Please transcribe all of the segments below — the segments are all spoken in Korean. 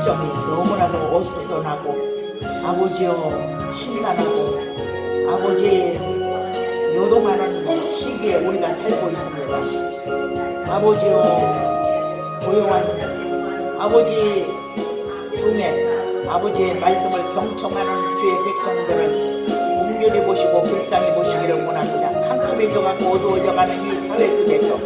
시점이 너무나도 어수선하고 아버지여 심란하고 아버지 요동하는 시기에 우리가 살고 있습니다. 아버지여 고용한 아버지 중에 아버지의 말씀을 경청하는 주의 백성들을 공률히 보시고 불쌍히 보시기를 원합니다. 캄캄해져가고 어두워져가는 이 사회 속에서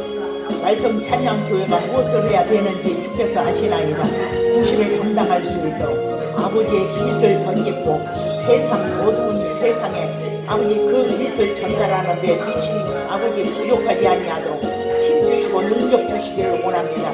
말씀 찬양교회가 무엇을 해야 되는지 주께서 아시나이다. 주시를 감당할 수 있도록 아버지의 빛을 던지고 어두운 세상에 아버지 그 빛을 전달하는데 빛이 아버지 부족하지 아니하도록 힘주시고 능력 주시기를 원합니다.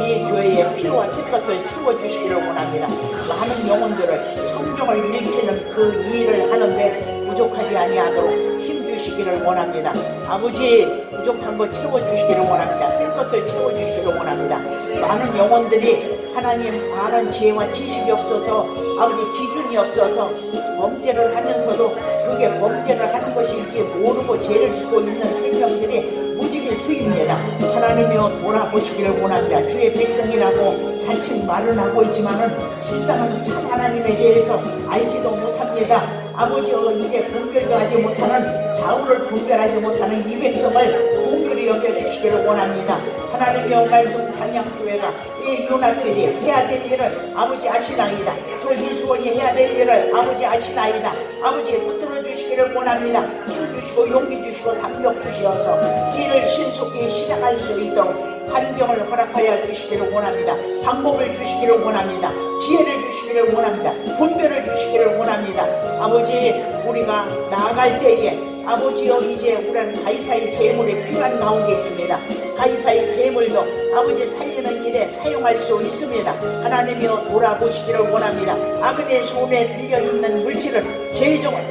이 교회에 필요와 쓸 것을 채워주시기를 원합니다. 많은 영혼들을 성경을 읽히는 그 일을 하는데 부족하지 아니하도록 힘주시기를 원합니다. 아버지 부족한 것 채워주시기를 원합니다. 쓸 것을 채워주시기를 원합니다. 많은 영혼들이 하나님 바른 지혜와 지식이 없어서 아버지 기준이 없어서 범죄를 하면서도 그게 범죄를 하는 것인지 모르고 죄를 짓고 있는 생명들이 무지개 수입니다. 하나님이여 돌아보시기를 원합니다. 주의 백성이라고 자칭 말은 하고 있지만은 실상은 참 하나님에 대해서 알지도 못합니다. 아버지여 이제 분별도 하지 못하는 좌우를 분별하지 못하는 이 백성을 공률히 여겨주시기를 원합니다. 하나님의 말씀 찬양교회가 이 윤활들이 해야 될 일을 아버지 아시나이다. 저 이수원이 해야 될 일을 아버지 아시나이다. 아버지 붙들어 주시기를 원합니다. 힘 주시고 용기 주시고 담력 주시어서 일을 신속히 시작할 수 있도록 환경을 허락하여 주시기를 원합니다. 방법을 주시기를 원합니다. 지혜를 주시기를 원합니다. 분별을 주시기를 원합니다. 아버지 우리가 나아갈 때에 아버지여 이제 우리는 가이사의 재물이 필요한 가운데 있습니다. 가이사의 재물도 아버지 살리는 일에 사용할 수 있습니다. 하나님이여 돌아보시기를 원합니다. 아그네 손에 들려있는 물질을 재정을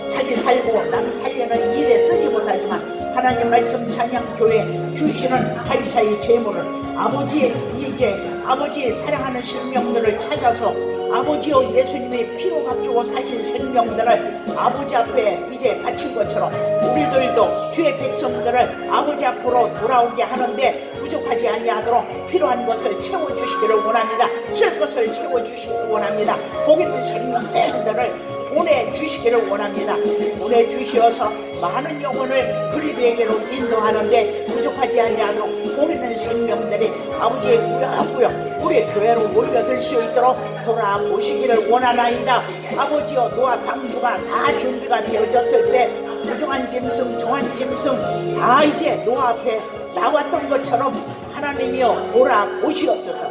자기 살고 남 살리는 일에 쓰지 못하지만 하나님 말씀 찬양교회 주시는 가이사의 재물을 아버지 이제 아버지 사랑하는 생명들을 찾아서 아버지여 예수님의 피로 값주고 사신 생명들을 아버지 앞에 이제 바친 것처럼 우리들도 주의 백성들을 아버지 앞으로 돌아오게 하는데 부족하지 아니하도록 필요한 것을 채워주시기를 원합니다. 쓸 것을 채워주시기를 원합니다. 복 있는 생명들을 보내주시기를 원합니다. 보내주시어서 많은 영혼을 그리스도에게로 인도하는데 부족하지 아니하도록 복 있는 생명들이 아버지의 꾸역꾸역 우리 교회로 몰려들 수 있도록 돌아보시기를 원하나이다. 아버지여 노아 방주가 다 준비가 되어졌을 때 부정한 짐승 정한 짐승 다 이제 노아 앞에 나왔던 것처럼 하나님이여 돌아보시옵소서.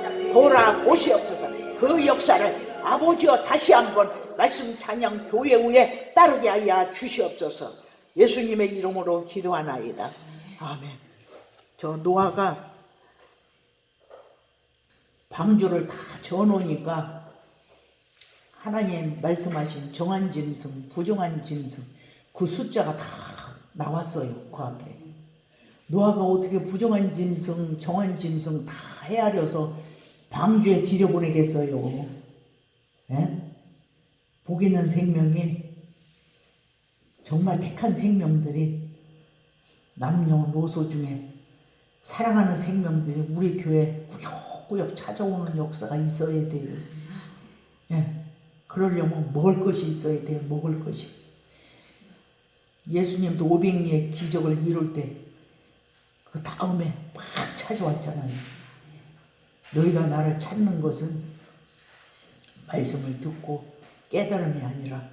그 역사를 아버지여 다시 한번 말씀 찬양 교회 위에 따르게 하여 주시옵소서. 예수님의 이름으로 기도하나이다. 아멘. 저 노아가 방주를 다 저어놓으니까 하나님 말씀하신 정한 짐승, 부정한 짐승 그 숫자가 다 나왔어요. 그 앞에 노아가 어떻게 부정한 짐승, 정한 짐승 다 헤아려서 방주에 들여보내겠어요. 예? 복 있는 생명이 정말 택한 생명들이 남녀 노소 중에 사랑하는 생명들이 우리 교회 꾸역꾸역 찾아오는 역사가 있어야 돼요. 예. 그러려면 먹을 것이 있어야 돼요. 먹을 것이. 예수님도 500리의 기적을 이룰 때 그 다음에 막 찾아왔잖아요. 너희가 나를 찾는 것은 말씀을 듣고 깨달음이 아니라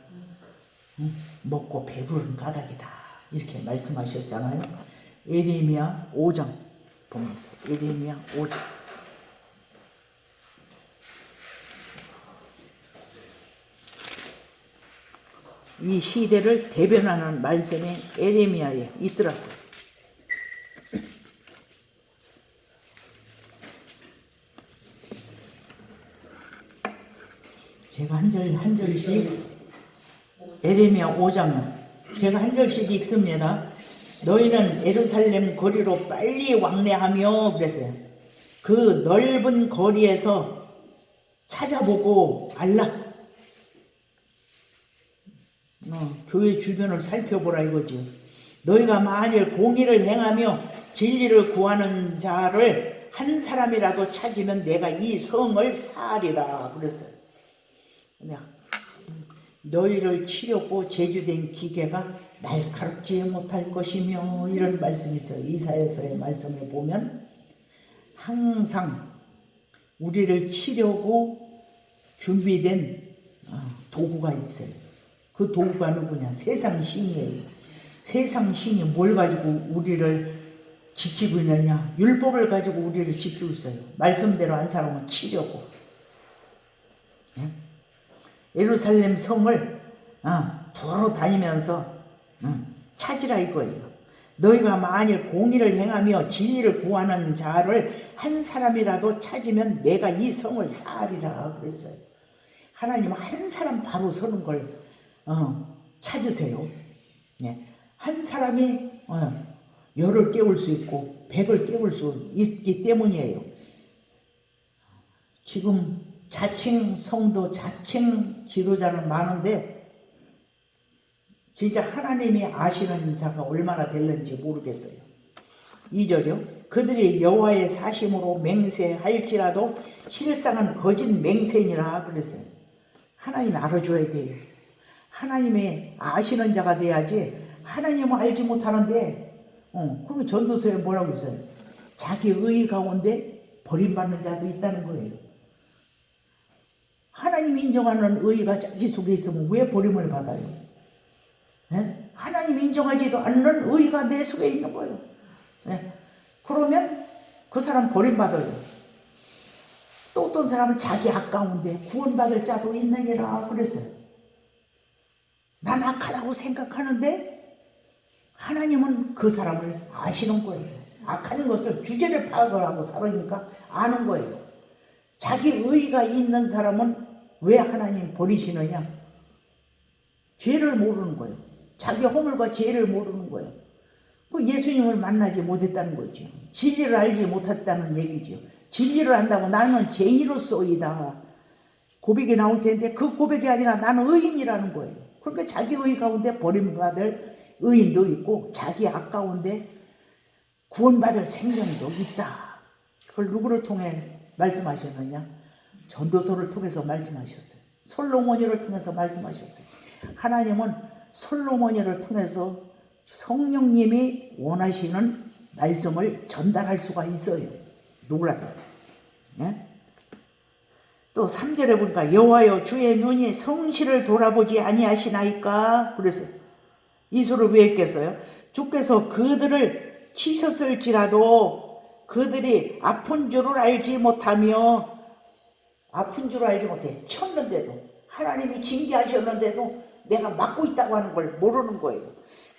먹고 배부른 까닭이다. 이렇게 말씀하셨잖아요. 예레미야 5장 봅니다. 예레미야 5장. 이 시대를 대변하는 말씀이 예레미야에 있더라고요. 제가 한 절씩 예레미야 5장 제가 한 절씩 읽습니다. 너희는 예루살렘 거리로 빨리 왕래하며 그랬어요. 그 넓은 거리에서 찾아보고 알라. 교회 주변을 살펴보라 이거지. 너희가 만일 공의를 행하며 진리를 구하는 자를 한 사람이라도 찾으면 내가 이 성을 사하리라 그랬어요. 너희를 치려고 제주된 기계가 날카롭지 못할 것이며 이런 말씀이 있어요. 이사야서의 말씀을 보면 항상 우리를 치려고 준비된 도구가 있어요. 그 도구가 누구냐? 세상 신이에요. 세상 신이 뭘 가지고 우리를 지키고 있느냐? 율법을 가지고 우리를 지키고 있어요. 말씀대로 한 사람은 치려고. 예? 예루살렘 성을 도로 다니면서 찾으라 이거예요. 너희가 만일 공의를 행하며 진리를 구하는 자를 한 사람이라도 찾으면 내가 이 성을 사하리라 그랬어요. 하나님은 한 사람 바로 서는 걸 찾으세요. 네. 한 사람이 열을 깨울 수 있고 백을 깨울 수 있기 때문이에요. 지금 자칭 성도, 자칭 지도자는 많은데 진짜 하나님이 아시는 자가 얼마나 될는지 모르겠어요. 2절이요. 그들이 여호와의 사심으로 맹세할지라도 실상은 거짓 맹세니라 그랬어요. 하나님이 알아줘야 돼요. 하나님이 아시는 자가 돼야지. 하나님은 알지 못하는데 그리고 전도서에 뭐라고 있어요? 자기 의 가운데 버림받는 자도 있다는 거예요. 하나님이 인정하는 의가 자기 속에 있으면 왜 버림을 받아요? 예? 하나님 인정하지도 않는 의가 내 속에 있는 거예요. 예? 그러면 그 사람 버림받아요. 또 어떤 사람은 자기 아까운데 구원받을 자도 있느니라 그랬어요. 난 악하다고 생각하는데 하나님은 그 사람을 아시는 거예요. 악한 것을 주제를 파악을 하고 살으니까 아는 거예요. 자기 의가 있는 사람은 왜 하나님 버리시느냐? 죄를 모르는 거예요. 자기 허물과 죄를 모르는 거예요. 그 예수님을 만나지 못했다는 거죠. 진리를 알지 못했다는 얘기죠. 진리를 안다고 나는 죄인으로서이다 고백이 나올 텐데 그 고백이 아니라 나는 의인이라는 거예요. 그러니까 자기 의 가운데 버림받을 의인도 있고 자기 악 가운데 구원받을 생명도 있다. 그걸 누구를 통해 말씀하셨느냐? 전도서를 통해서 말씀하셨어요. 솔로몬이를 통해서 말씀하셨어요. 하나님은 솔로몬이를 통해서 성령님이 원하시는 말씀을 전달할 수가 있어요. 누구라도. 예? 또 3절에 보니까 여호와여 주의 눈이 성실을 돌아보지 아니하시나이까 그래서 이 소를 왜 했겠어요? 주께서 그들을 치셨을지라도 그들이 아픈 줄을 알지 못하며 아픈 줄을 알지 못해 쳤는데도 하나님이 징계하셨는데도 내가 막고 있다고 하는 걸 모르는 거예요.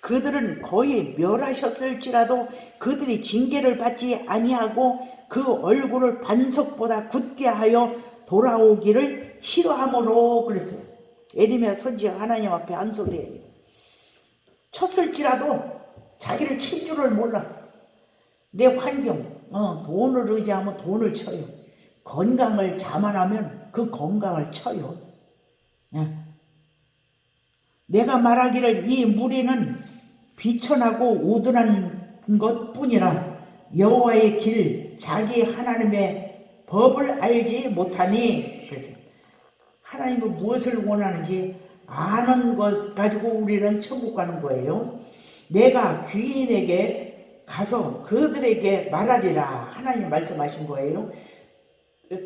그들은 거의 멸하셨을지라도 그들이 징계를 받지 아니하고 그 얼굴을 반석보다 굳게 하여 돌아오기를 싫어함으로 그랬어요. 에리미야 선지자 하나님 앞에 한 소리예요. 쳤을지라도 자기를 칠 줄을 몰라. 내 환경, 돈을 의지하면 돈을 쳐요. 건강을 자만하면 그 건강을 쳐요. 예. 내가 말하기를 이 무리는 비천하고 우둔한 것뿐이라 여호와의 길 자기 하나님의 법을 알지 못하니 그래서 하나님은 무엇을 원하는지 아는 것 가지고 우리는 천국 가는 거예요. 내가 귀인에게 가서 그들에게 말하리라 하나님 말씀하신 거예요.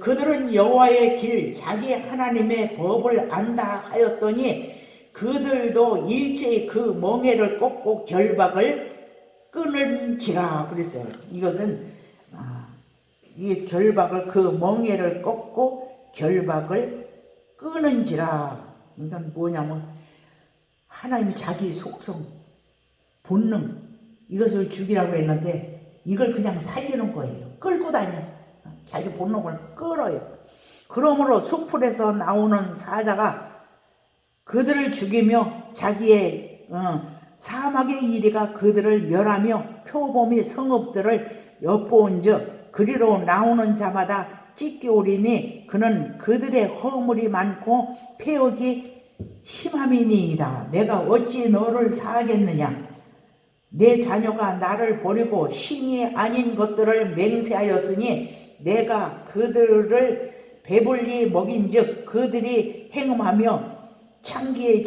그들은 여호와의 길 자기 하나님의 법을 안다 하였더니 그들도 일제히 그 멍에를 꺾고 결박을 끊은지라 그랬어요. 이것은 이 결박을 그 멍에를 꺾고 결박을 끊은지라. 이건 뭐냐면 하나님이 자기 속성, 본능 이것을 죽이라고 했는데 이걸 그냥 살리는 거예요. 끌고 다녀. 자기 본능을 끌어요. 그러므로 수풀에서 나오는 사자가 그들을 죽이며 자기의 사막의 이리가 그들을 멸하며 표범이 성읍들을 엿보은즉 그리로 나오는 자마다 찢겨오리니 그는 그들의 허물이 많고 폐역이 심함이니이다. 내가 어찌 너를 사하겠느냐? 내 자녀가 나를 버리고 신이 아닌 것들을 맹세하였으니 내가 그들을 배불리 먹인즉 그들이 행음하며 창기의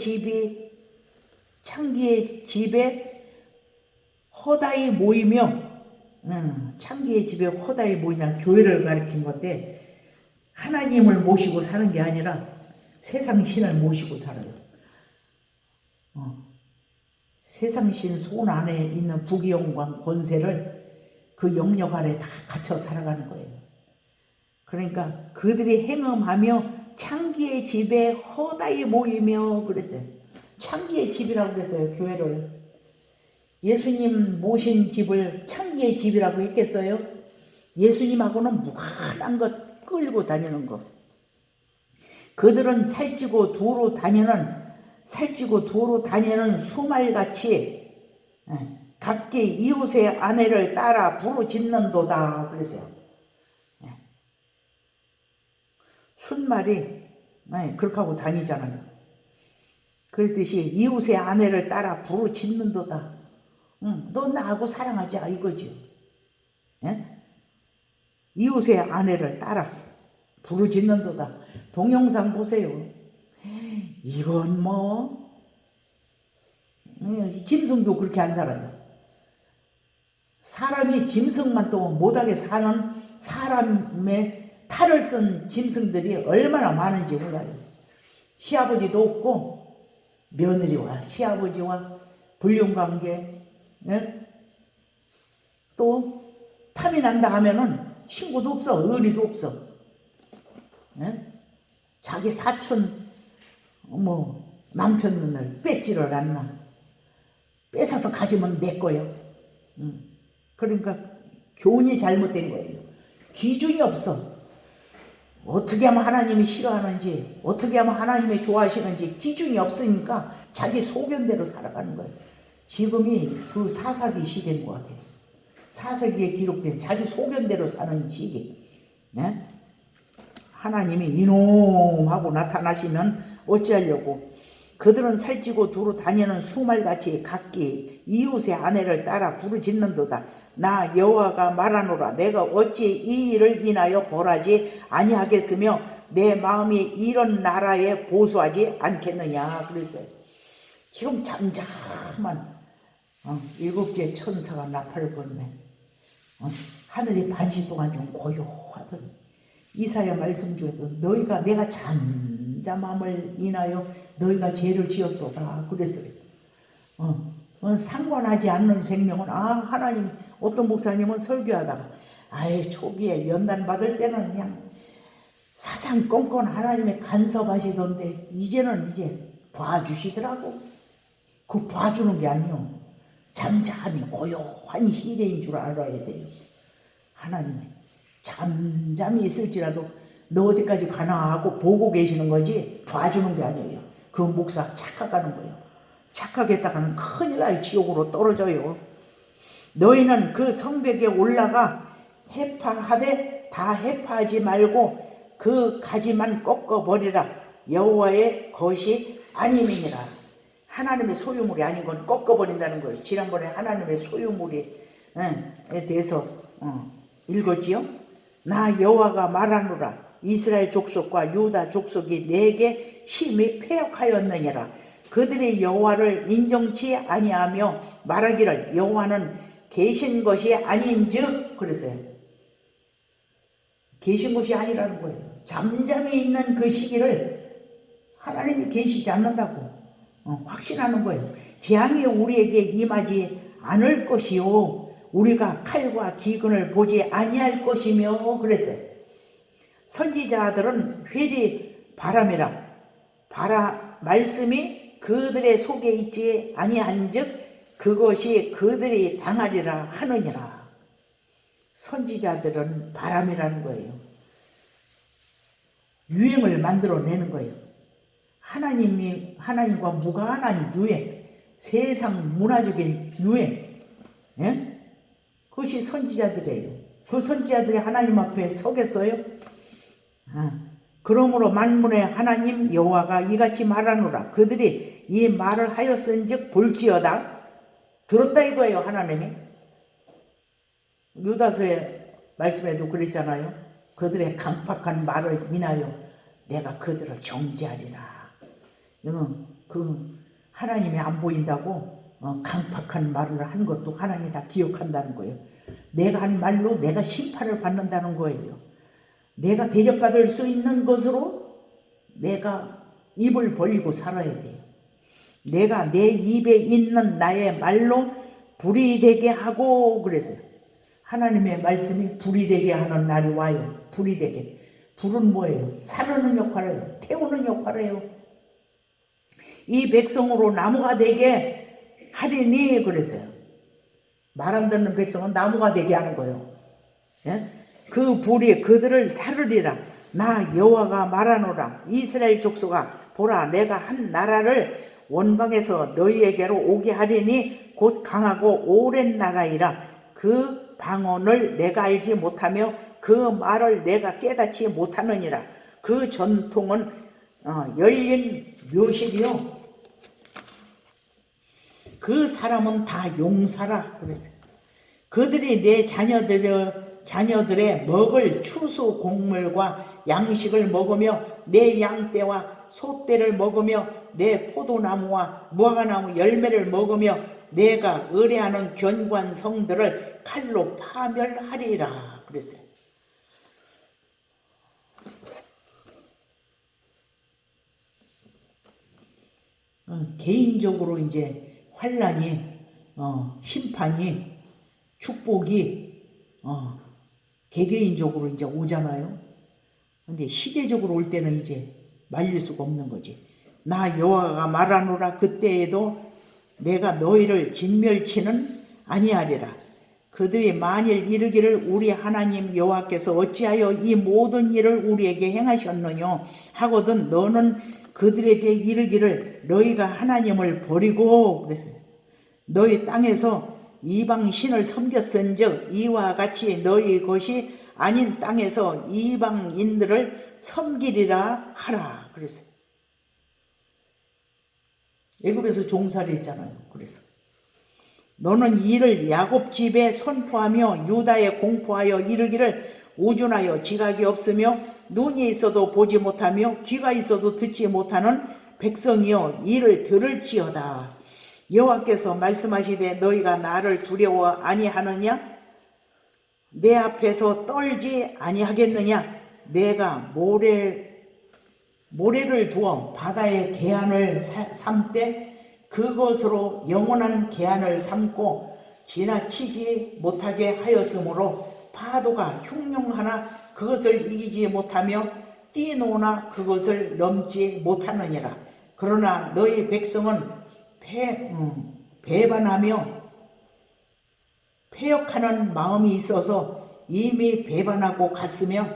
집에 허다히 모이며 창기의 집에 허다히 모이냐 교회를 가리킨 건데 하나님을 모시고 사는 게 아니라 세상 신을 모시고 살아요. 세상 신 손 안에 있는 부귀영광 권세를 그 영역 아래 다 갇혀 살아가는 거예요. 그러니까 그들이 행음하며 창기의 집에 허다히 모이며 그랬어요. 창기의 집이라고 그랬어요. 교회를. 예수님 모신 집을 창기의 집이라고 했겠어요? 예수님하고는 무한한 것 끌고 다니는 것. 그들은 살찌고 두루 다니는 수말같이 각기 이웃의 아내를 따라 부르짖는도다 그랬어요. 순말이 그렇게 하고 다니잖아요. 그랬듯이 이웃의 아내를 따라 부르짖는도다. 너 나하고 사랑하자 이거지요. 이웃의 아내를 따라 부르짖는도다. 동영상 보세요. 이건 짐승도 그렇게 안 살아요. 사람이 짐승만 또 못하게 사는 사람의 탈을 쓴 짐승들이 얼마나 많은지 몰라요. 시아버지도 없고 며느리와 시아버지와 불륜관계, 또 탐이 난다 하면은 친구도 없어, 의리도 없어. 자기 사촌 남편 눈을 뺏지를 않나. 뺏어서 가지면 내 거예요. 그러니까 교훈이 잘못된 거예요. 기준이 없어. 어떻게 하면 하나님이 싫어하는지, 어떻게 하면 하나님이 좋아하시는지 기준이 없으니까 자기 소견대로 살아가는 거예요. 지금이 그 사사기 시대인 것 같아요. 사사기에 기록된 자기 소견대로 사는 시기. 하나님이 이놈하고 나타나시면 어찌하려고. 그들은 살찌고 두루 다니는 수말같이 각기 이웃의 아내를 따라 부르짖는도다. 나 여호와가 말하노라. 내가 어찌 이 일을 인하여 벌하지 아니하겠으며 내 마음이 이런 나라에 보수하지 않겠느냐 그랬어요. 지금 잠잠한 일곱째 천사가 나팔을 불매 하늘이 반시 동안 좀 고요하더니 이사야 말씀 중에도 너희가 내가 잠잠함을 인하여 너희가 죄를 지었도다 그랬어요. 상관하지 않는 생명은 하나님. 어떤 목사님은 설교하다가 초기에 연단 받을 때는 그냥 사상 껌껌 하나님의 간섭하시던데 이제는 봐주시더라고. 그 봐주는 게 아니요, 잠잠히 고요한 시대인 줄 알아야 돼요. 하나님이 잠잠히 있을지라도 너 어디까지 가나 하고 보고 계시는 거지 봐주는 게 아니에요. 그 목사 착각하는 거예요. 착각했다가는 큰일 나요. 지옥으로 떨어져요. 너희는 그 성벽에 올라가 해파하되 다 해파하지 말고 그 가지만 꺾어버리라. 여호와의 것이 아님이니라. 하나님의 소유물이 아닌 건 꺾어버린다는 거예요. 지난번에 하나님의 소유물에 대해서 읽었지요. 나 여호와가 말하노라. 이스라엘 족속과 유다 족속이 내게 심히 패역하였느니라. 그들이 여호와를 인정치 아니하며 말하기를 여호와는 계신 것이 아닌즉 그랬어요. 계신 것이 아니라는 거예요. 잠잠히 있는 그 시기를 하나님이 계시지 않는다고 확신하는 거예요. 재앙이 우리에게 임하지 않을 것이요 우리가 칼과 기근을 보지 아니할 것이며 그랬어요. 선지자들은 회리 바람이라 말씀이 그들의 속에 있지 아니한즉 그것이 그들이 당하리라 하느니라. 선지자들은 바람이라는 거예요. 유행을 만들어내는 거예요. 하나님과 무관한 유행, 세상 문화적인 유행, 그것이 선지자들이에요. 그 선지자들이 하나님 앞에 서겠어요? 그러므로 만군의 하나님 여호와가 이같이 말하노라. 그들이 이 말을 하였은즉 볼지어다. 들었다 이거예요. 하나님이 유다서의 말씀에도 그랬잖아요. 그들의 강팍한 말을 인하여 내가 그들을 정죄하리라. 그 하나님이 안 보인다고 강팍한 말을 한 것도 하나님이 다 기억한다는 거예요. 내가 한 말로 내가 심판을 받는다는 거예요. 내가 대접받을 수 있는 것으로 내가 입을 벌리고 살아야 돼요. 내가 내 입에 있는 나의 말로 불이 되게 하고 그랬어요. 하나님의 말씀이 불이 되게 하는 날이 와요. 불이 되게. 불은 뭐예요? 사르는 역할을 해요. 태우는 역할을 해요. 이 백성으로 나무가 되게 하리니 그랬어요. 말 안 듣는 백성은 나무가 되게 하는 거예요. 예? 그 불이 그들을 사르리라. 나 여호와가 말하노라. 이스라엘 족속아 보라 내가 한 나라를 원방에서 너희에게로 오게 하리니 곧 강하고 오랜 나라이라. 그 방언을 내가 알지 못하며 그 말을 내가 깨닫지 못하느니라. 그 전통은 열린 묘실이요. 그 사람은 다 용사라 그랬어요. 그들이 내 자녀들의 먹을 추수 곡물과 양식을 먹으며 내 양떼와 소떼를 먹으며 내 포도나무와 무화과나무 열매를 먹으며 내가 의뢰하는 견고한 성들을 칼로 파멸하리라 그랬어요. 개인적으로 이제 환난이 심판이 축복이 개개인적으로 이제 오잖아요. 근데 시대적으로 올 때는 이제 말릴 수가 없는 거지. 나 여호와가 말하노라. 그때에도 내가 너희를 진멸치는 아니하리라. 그들이 만일 이르기를 우리 하나님 여호와께서 어찌하여 이 모든 일을 우리에게 행하셨느냐 하거든 너는 그들에게 이르기를 너희가 하나님을 버리고 그랬어요. 너희 땅에서 이방 신을 섬겼은즉 이와 같이 너희 것이 아닌 땅에서 이방인들을 섬기리라 하라 그랬어요. 애굽에서 종살이 했잖아요. 그래서 너는 이를 야곱 집에 선포하며 유다에 공포하여 이르기를 우준하여 지각이 없으며 눈이 있어도 보지 못하며 귀가 있어도 듣지 못하는 백성이여 이를 들을지어다. 여호와께서 말씀하시되 너희가 나를 두려워 아니하느냐? 내 앞에서 떨지 아니하겠느냐? 내가 모래를 두어 바다의 계한을 삼되 그것으로 영원한 계한을 삼고 지나치지 못하게 하였으므로 파도가 흉룡하나 그것을 이기지 못하며 뛰노나 그것을 넘지 못하느니라. 그러나 너희 백성은 배반하며 패역하는 마음이 있어서 이미 배반하고 갔으며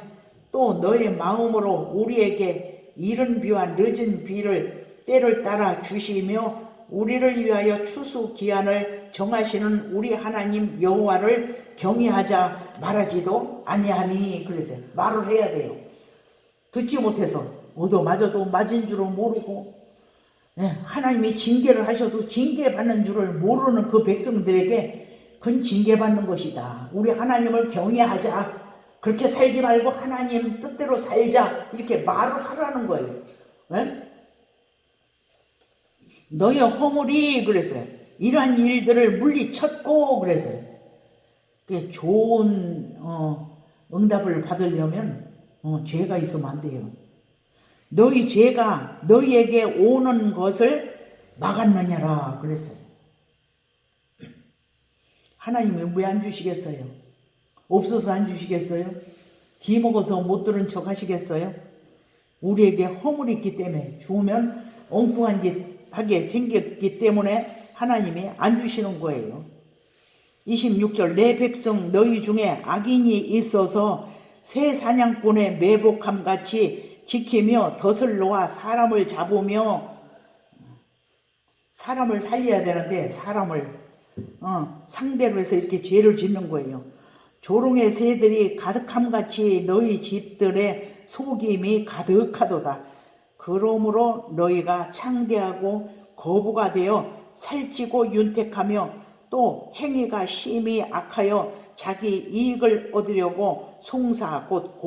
또 너의 마음으로 우리에게 이른 비와 늦은 비를 때를 따라 주시며 우리를 위하여 추수 기한을 정하시는 우리 하나님 여호와를 경외하자 말하지도 아니하니 그랬어요. 말을 해야 돼요. 듣지 못해서 얻어맞아도 맞은 줄을 모르고 하나님이 징계를 하셔도 징계받는 줄을 모르는 그 백성들에게 그건 징계받는 것이다. 우리 하나님을 경외하자. 그렇게 살지 말고 하나님 뜻대로 살자. 이렇게 말을 하라는 거예요. 너의 허물이 그랬어요. 이러한 일들을 물리쳤고 그랬어요. 좋은 응답을 받으려면 죄가 있으면 안 돼요. 너희 죄가 너희에게 오는 것을 막았느냐라 그랬어요. 하나님이 왜 안 주시겠어요? 없어서 안 주시겠어요? 기 먹어서 못 들은 척 하시겠어요? 우리에게 허물이 있기 때문에 주면 엉뚱한 짓 하게 생겼기 때문에 하나님이 안 주시는 거예요. 26절 내 백성 너희 중에 악인이 있어서 새 사냥꾼의 매복함같이 지키며 덫을 놓아 사람을 잡으며 사람을 살려야 되는데 사람을 상대로 해서 이렇게 죄를 짓는 거예요. 조롱의 새들이 가득함같이 너희 집들의 속임이 가득하도다. 그러므로 너희가 창대하고 거부가 되어 살찌고 윤택하며 또 행위가 심히 악하여 자기 이익을 얻으려고 송사 곧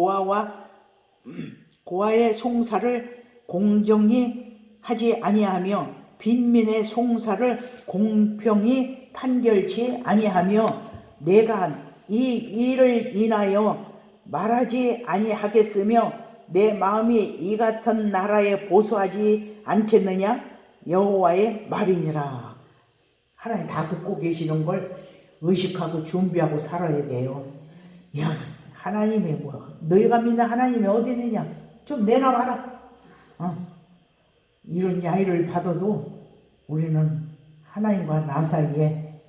고아의 송사를 공정히 하지 아니하며 빈민의 송사를 공평히 판결치 아니하며 내가 이 일을 인하여 말하지 아니하겠으며 내 마음이 이 같은 나라에 보수하지 않겠느냐 여호와의 말이니라. 하나님 다 듣고 계시는 걸 의식하고 준비하고 살아야 돼요. 야, 하나님의 뭐 너희가 믿는 하나님이 어디 있느냐 좀 내놔봐라. 이런 야유를 받아도 우리는 하나님과 나 사이에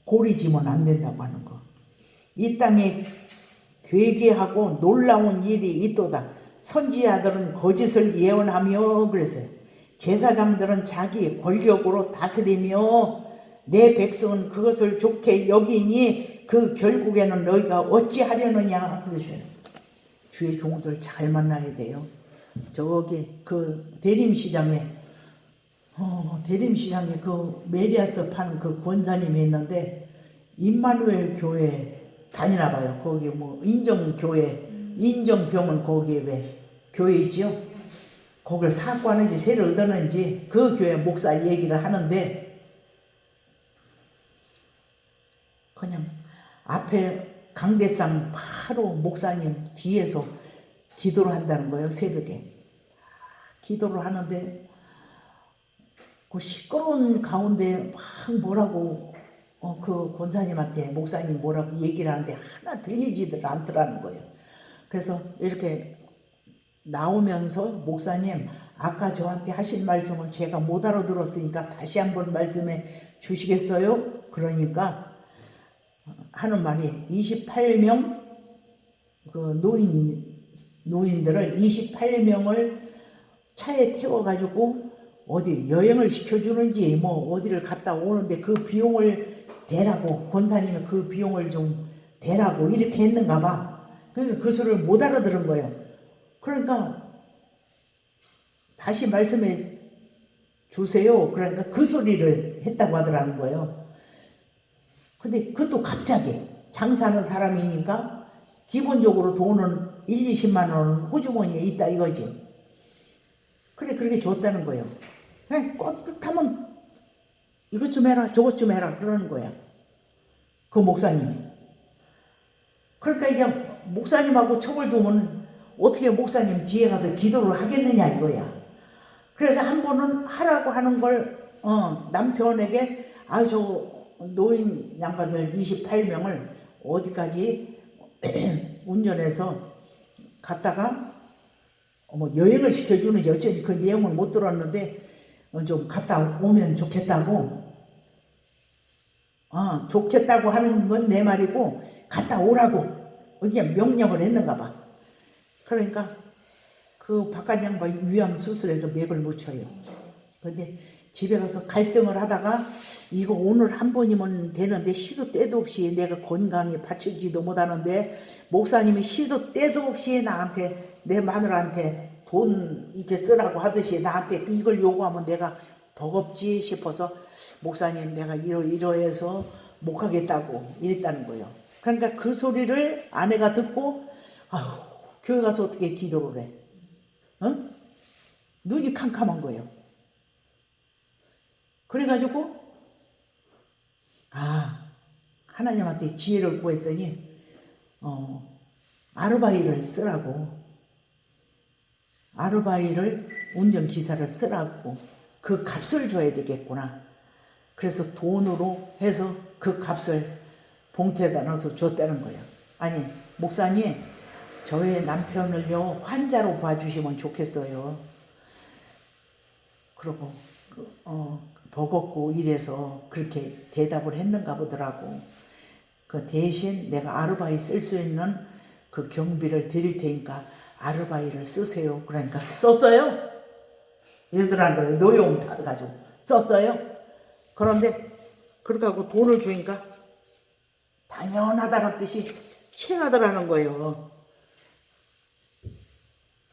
고리지면 안 된다고 하는 거. 이 땅에 괴기하고 놀라운 일이 있도다. 선지자들은 거짓을 예언하며 그랬어요. 제사장들은 자기 권력으로 다스리며 내 백성은 그것을 좋게 여기니 그 결국에는 너희가 어찌하려느냐 그러세요. 주의 종들 잘 만나야 돼요. 저기 그 대림시장에 그 메리아스 파는 그 권사님이 있는데 임마누엘 교회 다니나 봐요. 거기 뭐 인정교회 인정병원 거기에 왜 교회 있지요? 거길 사고 하는지 세를 얻었는지 그 교회 목사 얘기를 하는데 그냥 앞에 강대상 바로 목사님 뒤에서 기도를 한다는 거예요. 새벽에 기도를 하는데 그 시끄러운 가운데 막 뭐라고 그 권사님한테 목사님 뭐라고 얘기를 하는데 하나 들리지들 않더라는 거예요. 그래서 이렇게 나오면서 목사님 아까 저한테 하신 말씀은 제가 못 알아들었으니까 다시 한번 말씀해 주시겠어요? 그러니까 하는 말이 28명 그 노인들을 28명을 차에 태워가지고 어디 여행을 시켜주는지 뭐 어디를 갔다 오는데 그 비용을 대라고 권사님이 그 비용을 좀 대라고 이렇게 했는가 봐. 그러니까 그 소리를 못 알아들은 거예요. 그러니까 다시 말씀해 주세요. 그러니까 그 소리를 했다고 하더라는 거예요. 근데 그것도 갑자기 장사하는 사람이니까 기본적으로 돈은 1, 20만 원은 호주머니에 있다 이거지. 그래 그렇게 줬다는 거예요. 그냥 껐듯하면 이것 좀 해라 저것 좀 해라 그러는 거야. 그 목사님이. 그러니까 이제 목사님하고 척을 두면 어떻게 목사님 뒤에 가서 기도를 하겠느냐 이거야. 그래서 한 번은 하라고 하는 걸 남편에게 저 노인 양반들 28명을 어디까지 운전해서 갔다가 뭐 여행을 시켜주는지 어쩐지 그 내용은 못 들었는데 좀 갔다 오면 좋겠다고 좋겠다고 하는 건 내 말이고 갔다 오라고 이게 명령을 했는가 봐. 그러니까 그 바깥 양반 위암 수술해서 맥을 못 쳐요. 근데 집에 가서 갈등을 하다가 이거 오늘 한 번이면 되는데 시도 때도 없이 내가 건강에 받쳐지지도 못하는데 목사님이 시도 때도 없이 나한테 내 마누라한테 돈 이렇게 쓰라고 하듯이 나한테 이걸 요구하면 내가 버겁지 싶어서 목사님 내가 이러해서 못 가겠다고 이랬다는 거예요. 그러니까 그 소리를 아내가 듣고 아휴 교회 가서 어떻게 기도를 해? 눈이 캄캄한 거예요. 그래가지고 하나님한테 지혜를 구했더니 아르바이를 쓰라고 아르바이를 운전기사를 쓰라고 그 값을 줘야 되겠구나. 그래서 돈으로 해서 그 값을 봉투에다 넣어서 줬다는 거예요. 아니 목사님 저의 남편을요 환자로 봐주시면 좋겠어요. 그러고 버겁고 이래서 그렇게 대답을 했는가 보더라고. 그 대신 내가 아르바이 쓸 수 있는 그 경비를 드릴 테니까 아르바이를 쓰세요. 그러니까 썼어요. 이러더라는 거예요. 노용 다 가지고 썼어요. 그런데 그렇게 하고 돈을 주니까 당연하다는 뜻이 취하더라는 거예요.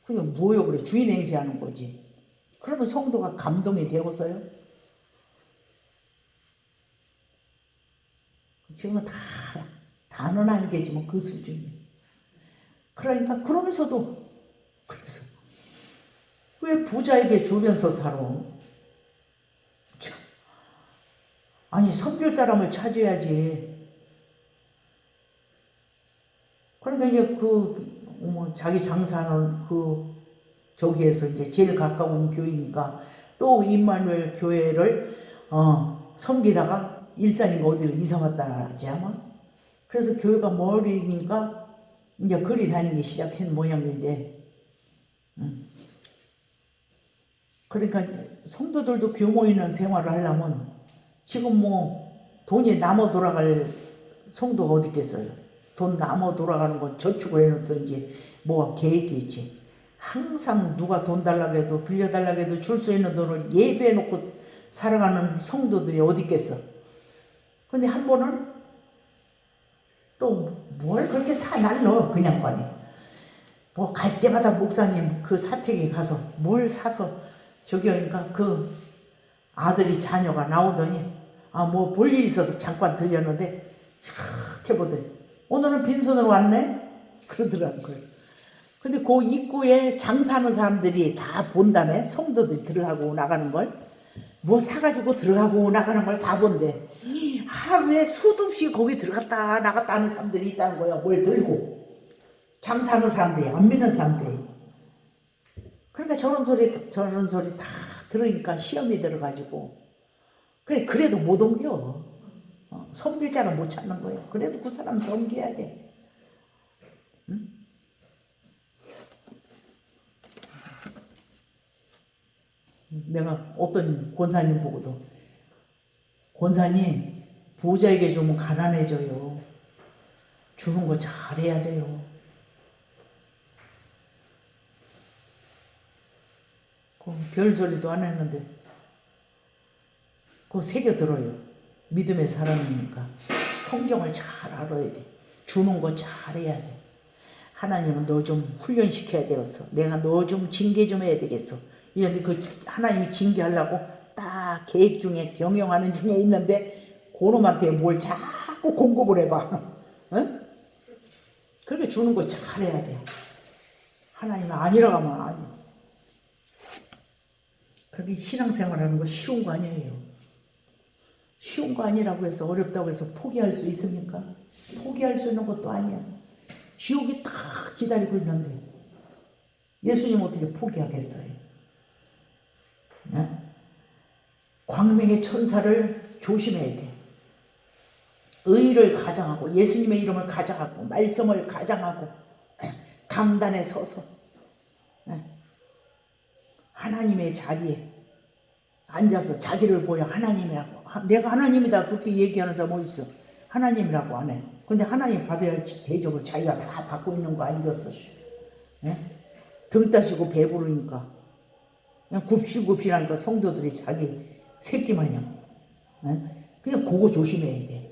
그게 뭐요? 그래 주인 행세하는 거지. 그러면 성도가 감동이 되었어요? 지금은 다 단언 아니겠지 뭐 그 수준이. 그러니까 그러면서도 그래서 왜 부자에게 주면서 살아? 참. 아니 섬길 사람을 찾아야지. 그러니까 이제 자기 장사는 저기에서 이제 제일 가까운 교회니까 또 임마누엘 교회를 섬기다가 일산인가 어디로 이사 왔다 하지 아마. 그래서 교회가 멀으니까 이제 거리 다니기 시작한 모양인데, 그러니까 성도들도 규모 있는 생활을 하려면 지금 뭐 돈이 남아 돌아갈 성도가 어디 있겠어요. 돈 남아 돌아가는 건 저축을 해놓든지 뭐가 계획이 있지. 항상 누가 돈 달라고 해도 빌려달라고 해도 줄 수 있는 돈을 예배해 놓고 살아가는 성도들이 어디 있겠어. 근데 한 번은 또 뭘 그렇게 사날러 그냥 거니. 뭐 갈 때마다 목사님 그 사택에 가서 뭘 사서 저기 하니까 그 아들이 자녀가 나오더니 뭐 볼 일 있어서 잠깐 들렸는데 이렇게 보더니 오늘은 빈손으로 왔네? 그러더라고요. 근데 그 입구에 장사하는 사람들이 다 본다네. 성도들이 들어가고 나가는 걸. 뭐 사가지고 들어가고 나가는 걸 다 본대. 하루에 수도 없이 거기 들어갔다 나갔다 하는 사람들이 있다는 거야. 뭘 들고. 장사하는 사람들이, 안 믿는 사람들이. 그러니까 저런 소리 다 들으니까 시험이 들어가지고. 그래도 못 옮겨. 섬길 자는 못 찾는 거예요. 그래도 그 사람 섬겨야 돼. 응? 내가 어떤 권사님 보고도 권사님 부자에게 주면 가난해져요. 주는 거 잘해야 돼요. 별소리도 안 했는데 그거 새겨들어요. 믿음의 사람이니까 성경을 잘 알아야 돼. 주는 거 잘해야 돼. 하나님은 너 좀 훈련시켜야 되겠어. 내가 너 좀 징계 좀 해야 되겠어. 이런데 하나님이 징계하려고 딱 계획 중에 경영하는 중에 있는데 그놈한테 뭘 자꾸 공급을 해봐. 응? 그렇게 주는 거 잘해야 돼. 하나님은 아니라고 하면 아니. 그렇게 신앙생활하는 거 쉬운 거 아니에요. 쉬운 거 아니라고 해서 어렵다고 해서 포기할 수 있습니까? 포기할 수 있는 것도 아니야. 지옥이 딱 기다리고 있는데 예수님 어떻게 포기하겠어요? 네? 광명의 천사를 조심해야 돼. 의를 가장하고 예수님의 이름을 가장하고 말씀을 가장하고 강단에 서서 하나님의 자리에 앉아서 자기를 보여 하나님이라고. 내가 하나님이다 그렇게 얘기하는 사람 어디 있어? 하나님이라고 안 해. 근데 하나님 받아야 할 대접을 자기가 다 받고 있는 거 아니겠어? 등 따시고 배부르니까 그냥 굽실굽실하니까 성도들이 자기 새끼 마냥. 그냥 그거 조심해야 돼.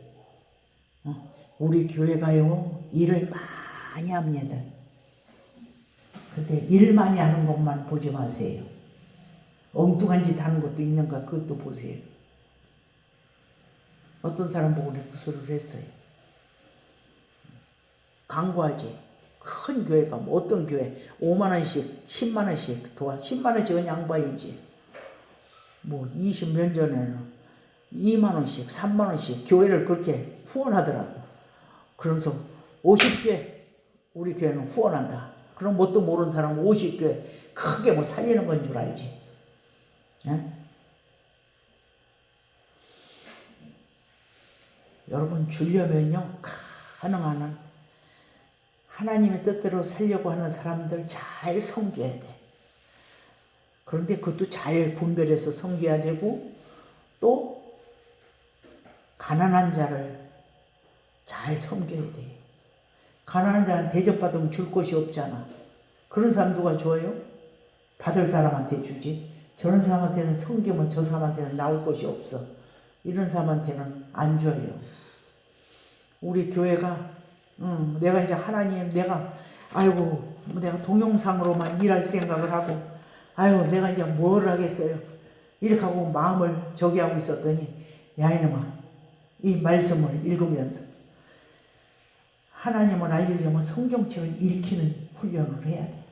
우리 교회가요 일을 많이 합니다. 근데 일 많이 하는 것만 보지 마세요. 엉뚱한 짓 하는 것도 있는가 그것도 보세요. 어떤 사람 보고 그 소리를 했어요. 광고하지. 큰 교회가 뭐 어떤 교회 5만 원씩 10만 원씩 도와 10만 원씩은 양반이지. 뭐 20 몇 전에는 2만 원씩 3만 원씩 교회를 그렇게 후원하더라고. 그래서 50개 우리 교회는 후원한다. 그럼 뭣도 모르는 사람은 50개 크게 뭐 살리는 건 줄 알지. 여러분 주려면요 가능한 한 하나님의 뜻대로 살려고 하는 사람들 잘 섬겨야 돼. 그런데 그것도 잘 분별해서 섬겨야 되고 또 가난한 자를 잘 섬겨야 돼. 가난한 자는 대접받으면 줄 것이 없잖아. 그런 사람 누가 줘요? 받을 사람한테 주지. 저런 사람한테는 섬기면 저 사람한테는 나올 것이 없어. 이런 사람한테는 안 줘요. 우리 교회가 내가 이제 하나님 내가 동영상으로만 일할 생각을 하고 내가 이제 뭘 하겠어요. 이렇게 하고 마음을 저기 하고 있었더니 야 이놈아 이 말씀을 읽으면서 하나님을 알리려면 성경책을 읽히는 훈련을 해야 돼.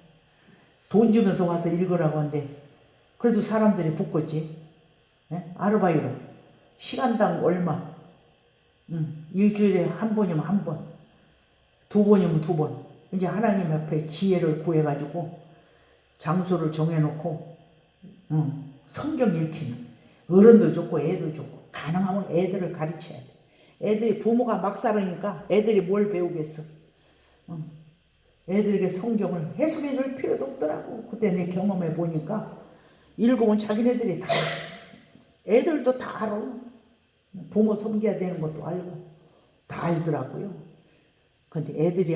돈 주면서 와서 읽으라고 하는데 그래도 사람들이 붙겠지. 예? 아르바이로 시간당 얼마, 일주일에 한 번이면 한 번, 두 번이면 두 번. 이제 하나님 앞에 지혜를 구해가지고 장소를 정해놓고 성경 읽히는, 어른도 좋고 애도 좋고 가능하면 애들을 가르쳐야 돼. 애들이 부모가 막살으니까 애들이 뭘 배우겠어. 애들에게 성경을 해석해 줄 필요도 없더라고. 그때 내 경험해 보니까 읽으면 자기네들이 다, 애들도 다 알아. 부모 섬겨야 되는 것도 알고 다 알더라고요. 근데 애들이